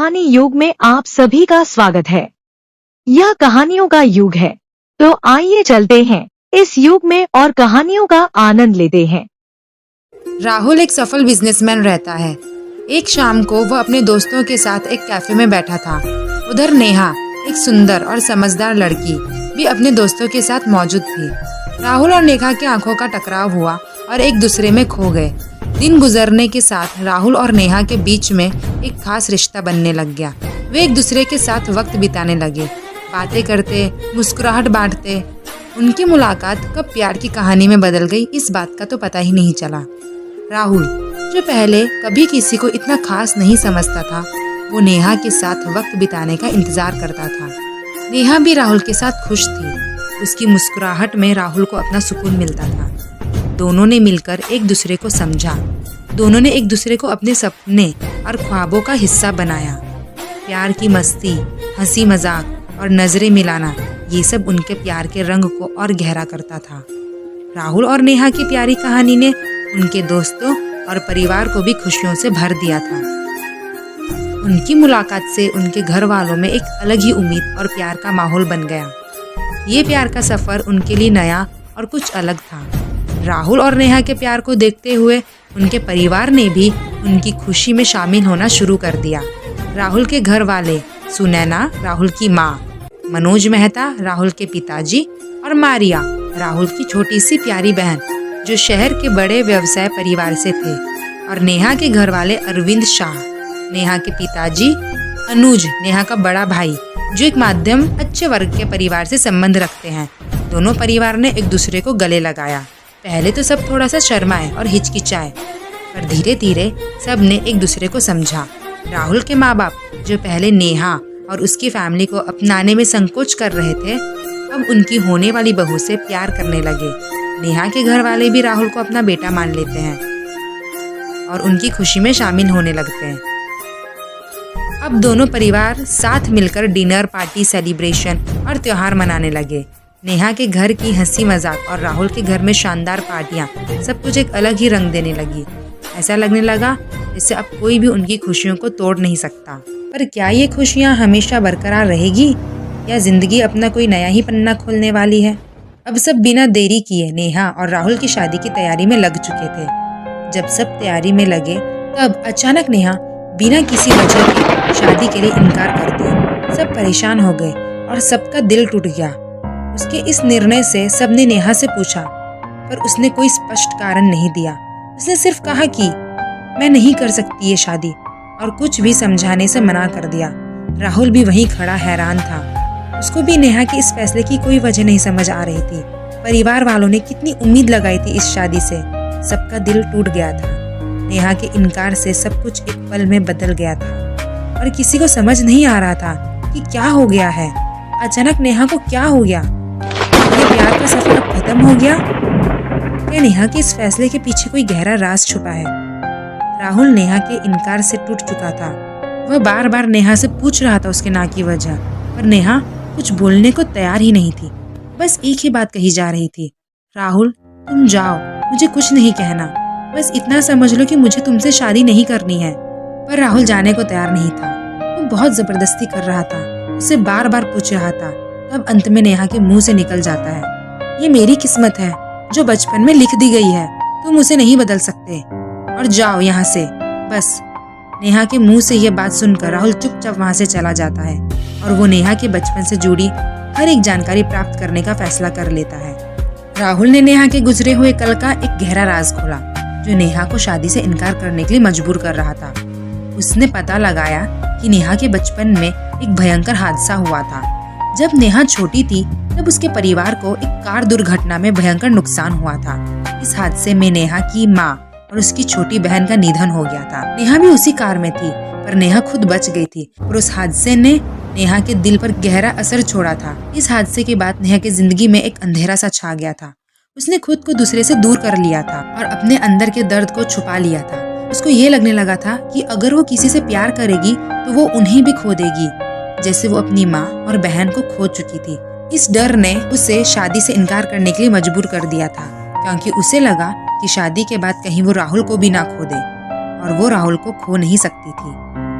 कहानी युग में आप सभी का स्वागत है। यह कहानियों का युग है, तो आइए चलते हैं इस युग में और कहानियों का आनंद लेते हैं। राहुल एक सफल बिजनेसमैन रहता है। एक शाम को वह अपने दोस्तों के साथ एक कैफे में बैठा था। उधर नेहा, एक सुंदर और समझदार लड़की, भी अपने दोस्तों के साथ मौजूद थी। राहुल और नेहा की आंखों का टकराव हुआ और एक दूसरे में खो गए। दिन गुजरने के साथ राहुल और नेहा के बीच में एक खास रिश्ता बनने लग गया। वे एक दूसरे के साथ वक्त बिताने लगे, बातें करते, मुस्कुराहट बांटते। उनकी मुलाकात कब प्यार की कहानी में बदल गई, इस बात का तो पता ही नहीं चला। राहुल, जो पहले कभी किसी को इतना खास नहीं समझता था, वो नेहा के साथ वक्त बिताने का इंतजार करता था। नेहा भी राहुल के साथ खुश थी। उसकी मुस्कुराहट में राहुल को अपना सुकून मिलता था। दोनों ने मिलकर एक दूसरे को समझा। दोनों ने एक दूसरे को अपने सपने और ख्वाबों का हिस्सा बनाया। प्यार की मस्ती, हंसी मजाक और नजरें मिलाना, ये सब उनके प्यार के रंग को और गहरा करता था। राहुल और नेहा की प्यारी कहानी ने उनके दोस्तों और परिवार को भी खुशियों से भर दिया था। उनकी मुलाकात से उनके घर वालों में एक अलग ही उम्मीद और प्यार का माहौल बन गया। ये प्यार का सफर उनके लिए नया और कुछ अलग था। राहुल और नेहा के प्यार को देखते हुए उनके परिवार ने भी उनकी खुशी में शामिल होना शुरू कर दिया। राहुल के घर वाले, सुनैना राहुल की माँ, मनोज मेहता राहुल के पिताजी और मारिया राहुल की छोटी सी प्यारी बहन, जो शहर के बड़े व्यवसाय परिवार से थे, और नेहा के घर वाले अरविंद शाह, नेहा के पिताजी, अनुज नेहा का बड़ा भाई, जो एक माध्यम अच्छे वर्ग के परिवार से संबंध रखते हैं। दोनों परिवार ने एक दूसरे को गले लगाया। पहले तो सब थोड़ा सा शर्माए और हिचकिचाए, पर धीरे धीरे सब ने एक दूसरे को समझा। राहुल के माँ बाप, जो पहले नेहा और उसकी फैमिली को अपनाने में संकोच कर रहे थे, अब उनकी होने वाली बहू से प्यार करने लगे। नेहा के घर वाले भी राहुल को अपना बेटा मान लेते हैं और उनकी खुशी में शामिल होने लगते हैं। अब दोनों परिवार साथ मिलकर डिनर पार्टी, सेलिब्रेशन और त्योहार मनाने लगे। नेहा के घर की हंसी मजाक और राहुल के घर में शानदार पार्टियां, सब कुछ एक अलग ही रंग देने लगी। ऐसा लगने लगा जैसे अब कोई भी उनकी खुशियों को तोड़ नहीं सकता। पर क्या ये खुशियां हमेशा बरकरार रहेगी, या जिंदगी अपना कोई नया ही पन्ना खोलने वाली है? अब सब बिना देरी किए नेहा और राहुल की शादी की तैयारी में लग चुके थे। जब सब तैयारी में लगे, तब अचानक नेहा बिना किसी वजह के शादी के लिए इनकार कर दिया। सब परेशान हो गए और सबका दिल टूट गया। उसके इस निर्णय से सबने नेहा से पूछा, पर उसने कोई स्पष्ट कारण नहीं दिया। उसने सिर्फ कहा कि मैं नहीं कर सकती ये शादी, और कुछ भी समझाने से मना कर दिया। राहुल भी वहीं खड़ा हैरान था। उसको भी नेहा के इस फैसले की कोई वजह नहीं समझ आ रही थी। परिवार वालों ने कितनी उम्मीद लगाई थी इस शादी से, सबका दिल टूट गया था। नेहा के इनकार से सब कुछ एक पल में बदल गया था और किसी को समझ नहीं आ रहा था कि क्या हो गया है। अचानक नेहा को क्या हो गया? ये प्यार का सफर अब खत्म हो गया? क्या नेहा के इस फैसले के पीछे कोई गहरा राज छुपा है? राहुल नेहा के इनकार से टूट चुका था। वह बार बार नेहा से पूछ रहा था उसके ना की वजह, पर नेहा कुछ बोलने को तैयार ही नहीं थी। बस एक ही बात कही जा रही थी, राहुल तुम जाओ, मुझे कुछ नहीं कहना, बस इतना समझ लो कि मुझे तुमसे शादी नहीं करनी है। पर राहुल जाने को तैयार नहीं था। वो बहुत जबरदस्ती कर रहा था, उसे बार बार पूछ रहा था। तब अंत में नेहा के मुंह से निकल जाता है, ये मेरी किस्मत है जो बचपन में लिख दी गई है, तुम उसे नहीं बदल सकते, और जाओ यहाँ से बस। नेहा के मुंह से यह बात सुनकर राहुल चुपचाप वहां से चला जाता है और वो नेहा के बचपन से जुड़ी हर एक जानकारी प्राप्त करने का फैसला कर लेता है। राहुल ने नेहा के गुजरे हुए कल का एक गहरा राज खोला, जो नेहा को शादी से इनकार करने के लिए मजबूर कर रहा था। उसने पता लगाया कि नेहा के बचपन में एक भयंकर हादसा हुआ था। जब नेहा छोटी थी, तब उसके परिवार को एक कार दुर्घटना में भयंकर नुकसान हुआ था। इस हादसे में नेहा की माँ और उसकी छोटी बहन का निधन हो गया था। नेहा भी उसी कार में थी, पर नेहा खुद बच गई थी, और उस हादसे ने नेहा के दिल पर गहरा असर छोड़ा था। इस हादसे के बाद नेहा की जिंदगी में एक अंधेरा सा छा गया था। उसने खुद को दूसरे से दूर कर लिया था और अपने अंदर के दर्द को छुपा लिया था। उसको ये लगने लगा था कि अगर वो किसी से प्यार करेगी तो वो उन्हें भी खो देगी, जैसे वो अपनी माँ और बहन को खो चुकी थी। इस डर ने उसे शादी से इनकार करने के लिए मजबूर कर दिया था, क्योंकि उसे लगा कि शादी के बाद कहीं वो राहुल को भी ना खो दे, और वो राहुल को खो नहीं सकती थी।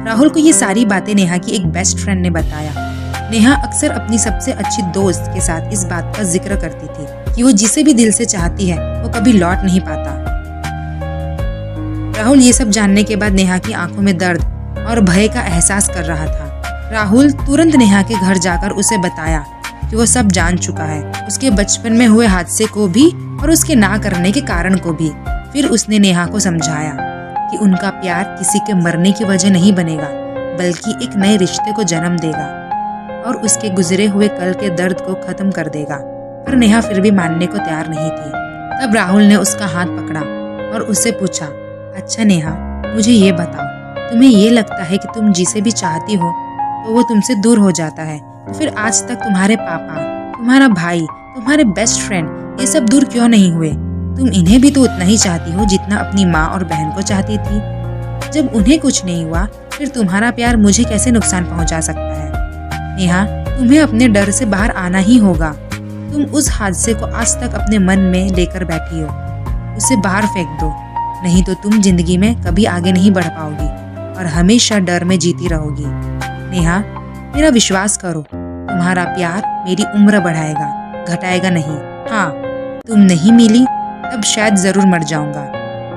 राहुल को ये सारी बातें नेहा की एक बेस्ट फ्रेंड ने बताया। नेहा अक्सर अपनी सबसे अच्छी दोस्त के साथ इस बात का जिक्र करती थी कि वो जिसे भी दिल से चाहती है वो कभी लौट नहीं पाता। राहुल ये सब जानने के बाद नेहा की आंखों में दर्द और भय का एहसास कर रहा था। राहुल तुरंत नेहा के घर जाकर उसे बताया कि वो सब जान चुका है, उसके बचपन में हुए हादसे को भी और उसके ना करने के कारण को भी। फिर उसने नेहा को समझाया कि उनका प्यार किसी के मरने की वजह नहीं बनेगा, बल्कि एक नए रिश्ते को जन्म देगा और उसके गुजरे हुए कल के दर्द को खत्म कर देगा। पर नेहा फिर भी मानने को तैयार नहीं थी। तब राहुल ने उसका हाथ पकड़ा और उससे पूछा, अच्छा नेहा, मुझे ये बताओ, तुम्हें ये लगता है कि तुम जिसे भी चाहती हो तो वो तुमसे दूर हो जाता है, तो फिर आज तक तुम्हारे पापा, तुम्हारा भाई, तुम्हारे बेस्ट फ्रेंड ये सब दूर क्यों नहीं हुए? तुम इन्हें भी तो उतना ही चाहती हो जितना अपनी माँ और बहन को चाहती थी। जब उन्हें कुछ नहीं हुआ फिर तुम्हारा प्यार मुझे कैसे नुकसान पहुंचा सकता है? नेहा, तुम्हें अपने डर से बाहर आना ही होगा। तुम उस हादसे को आज तक अपने मन में लेकर बैठी हो, उसे बाहर फेंक दो, नहीं तो तुम जिंदगी में कभी आगे नहीं बढ़ पाओगी और हमेशा डर में जीती रहोगी। नेहा, मेरा विश्वास करो, तुम्हारा प्यार मेरी उम्र बढ़ाएगा, घटाएगा नहीं। हाँ, तुम नहीं मिली तब शायद जरूर मर जाऊंगा।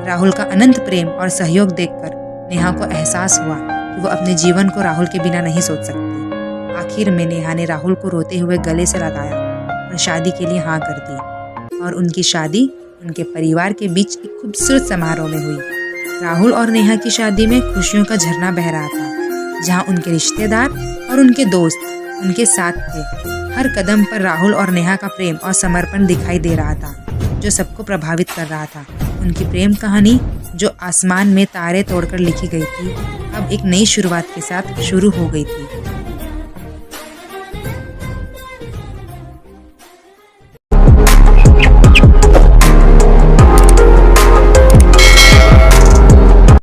राहुल का अनंत प्रेम और सहयोग देखकर नेहा को एहसास हुआ कि वो अपने जीवन को राहुल के बिना नहीं सोच सकती। आखिर में नेहा ने राहुल को रोते हुए गले से लगाया और शादी के लिए हाँ कर दी और उनकी शादी उनके परिवार के बीच एक खूबसूरत समारोह में हुई। राहुल और नेहा की शादी में खुशियों का झरना बह रहा था, जहाँ उनके रिश्तेदार और उनके दोस्त उनके साथ थे। हर कदम पर राहुल और नेहा का प्रेम और समर्पण दिखाई दे रहा था, जो सबको प्रभावित कर रहा था। उनकी प्रेम कहानी जो आसमान में तारे तोड़कर लिखी गई थी, अब एक नई शुरुआत के साथ शुरू हो गई थी।